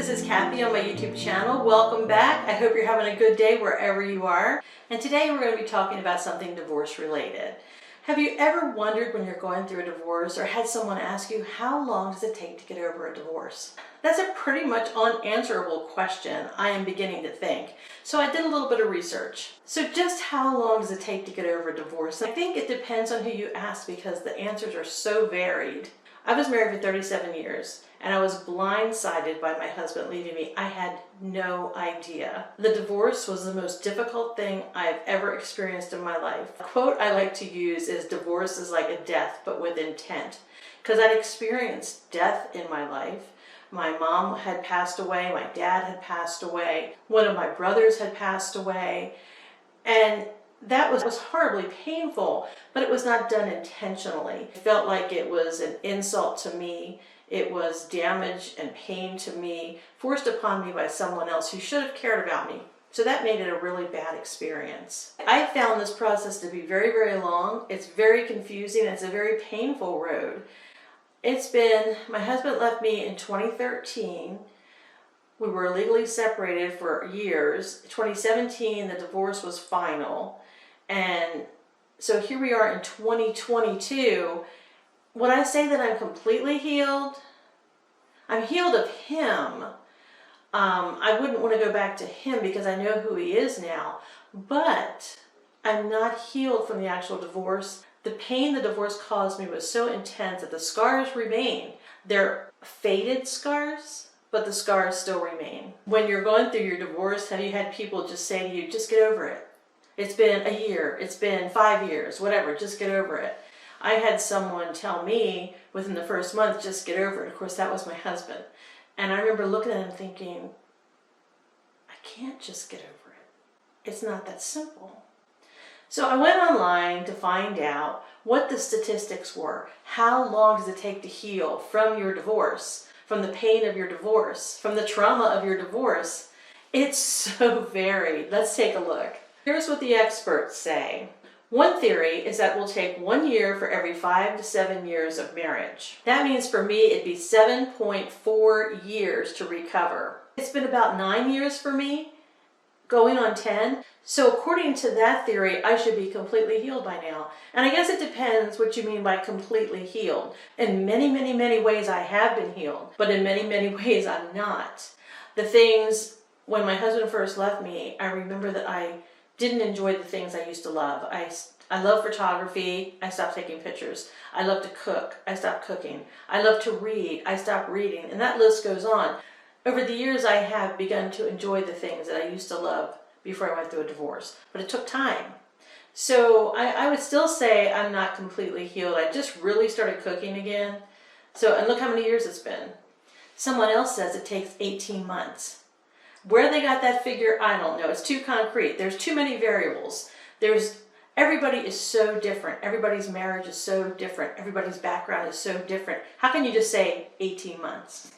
this is Kathy on my YouTube channel. Welcome back. I hope you're having a good day wherever you are. And today we're going to be talking about something divorce related. Have you ever wondered when you're going through a divorce or had someone ask you, how long does it take to get over a divorce? That's a pretty much unanswerable question, I am beginning to think. So I did a little bit of research. So just how long does it take to get over a divorce? I think it depends on who you ask because the answers are so varied. I was married for 37 years and I was blindsided by my husband leaving me. I had no idea. The divorce was the most difficult thing I've ever experienced in my life. A quote I like to use is, divorce is like a death but with intent. Because I'd experienced death in my life. My mom had passed away, my dad had passed away, one of my brothers had passed away, and that was horribly painful, but it was not done intentionally. It felt like it was an insult to me. It was damage and pain to me, forced upon me by someone else who should have cared about me. So that made it a really bad experience. I found this process to be very, very long. It's very confusing. It's a very painful road. My husband left me in 2013. We were legally separated for years. 2017, the divorce was final. And so here we are in 2022. Would I say that I'm completely healed? I'm healed of him. I wouldn't want to go back to him because I know who he is now. But I'm not healed from the actual divorce. The pain the divorce caused me was so intense that the scars remain. They're faded scars, but the scars still remain. When you're going through your divorce, have you had people just say to you, just get over it? It's been a year, it's been 5 years, whatever, just get over it. I had someone tell me within the first month, just get over it. Of course, that was my husband. And I remember looking at him thinking, I can't just get over it. It's not that simple. So I went online to find out what the statistics were. How long does it take to heal from your divorce, from the pain of your divorce, from the trauma of your divorce? It's so varied. Let's take a look. Here's what the experts say. One theory is that it will take 1 year for every 5 to 7 years of marriage. That means for me, it'd be 7.4 years to recover. It's been about 9 years for me, going on 10. So according to that theory, I should be completely healed by now. And I guess it depends what you mean by completely healed. In many, many, many ways, I have been healed, but in many, many ways, I'm not. The things, when my husband first left me, I remember that I didn't enjoy the things I used to love. I love photography. I stopped taking pictures. I love to cook. I stopped cooking. I love to read. I stopped reading. And that list goes on. Over the years, I have begun to enjoy the things that I used to love before I went through a divorce. But it took time. So I would still say I'm not completely healed. I just really started cooking again. And look how many years it's been. Someone else says it takes 18 months. Where they got that figure, I don't know. It's too concrete. There's too many variables. Everybody is so different. Everybody's marriage is so different. Everybody's background is so different. How can you just say 18 months?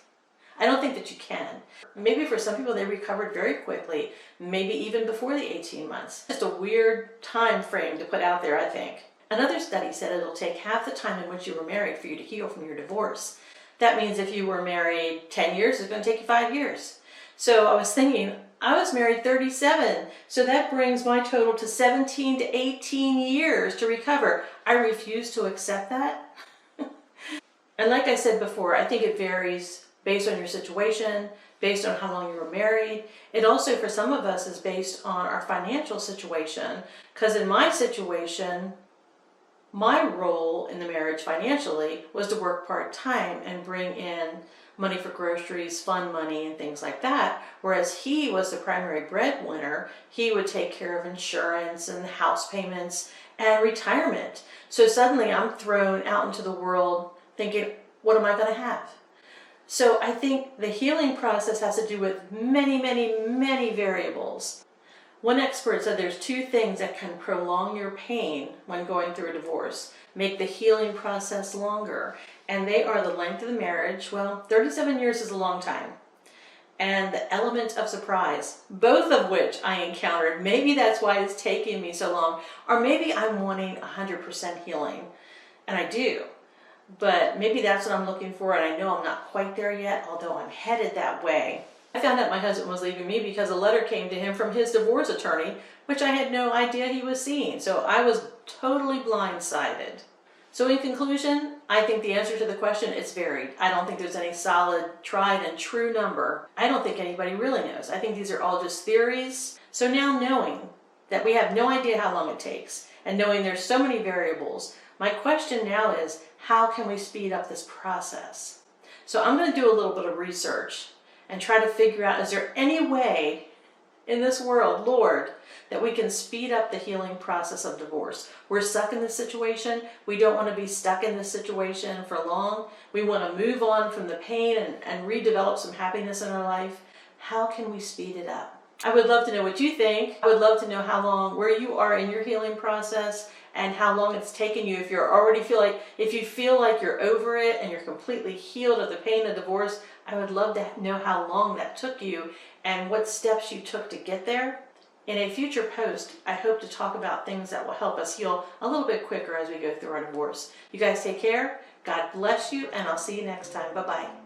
I don't think that you can. Maybe for some people they recovered very quickly, maybe even before the 18 months. Just a weird time frame to put out there, I think. Another study said it'll take half the time in which you were married for you to heal from your divorce. That means if you were married 10 years, it's going to take you 5 years. So I was thinking, I was married 37, so that brings my total to 17 to 18 years to recover. I refuse to accept that. And like I said before, I think it varies based on your situation, based on how long you were married. It also, for some of us, is based on our financial situation. Because in my situation, my role in the marriage financially was to work part-time and bring in money for groceries, fund money, and things like that. Whereas he was the primary breadwinner. He would take care of insurance and house payments and retirement. So suddenly I'm thrown out into the world thinking, what am I going to have? So I think the healing process has to do with many, many, many variables. One expert said there's 2 things that can prolong your pain when going through a divorce, make the healing process longer. And they are the length of the marriage. Well, 37 years is a long time. And the element of surprise, both of which I encountered. Maybe that's why it's taking me so long. Or maybe I'm wanting 100% healing. And I do. But maybe that's what I'm looking for, and I know I'm not quite there yet, although I'm headed that way. I found out my husband was leaving me because a letter came to him from his divorce attorney, which I had no idea he was seeing. So I was totally blindsided. So in conclusion, I think the answer to the question is varied. I don't think there's any solid, tried and true number. I don't think anybody really knows. I think these are all just theories. So now knowing that we have no idea how long it takes and knowing there's so many variables, my question now is, how can we speed up this process? So I'm going to do a little bit of research and try to figure out, is there any way in this world, Lord, that we can speed up the healing process of divorce? We're stuck in this situation. We don't want to be stuck in this situation for long. We want to move on from the pain and redevelop some happiness in our life. How can we speed it up? I would love to know what you think. I would love to know where you are in your healing process and how long it's taken you. If you feel like you're over it and you're completely healed of the pain of divorce, I would love to know how long that took you and what steps you took to get there. In a future post, I hope to talk about things that will help us heal a little bit quicker as we go through our divorce. You guys take care. God bless you, and I'll see you next time. Bye-bye.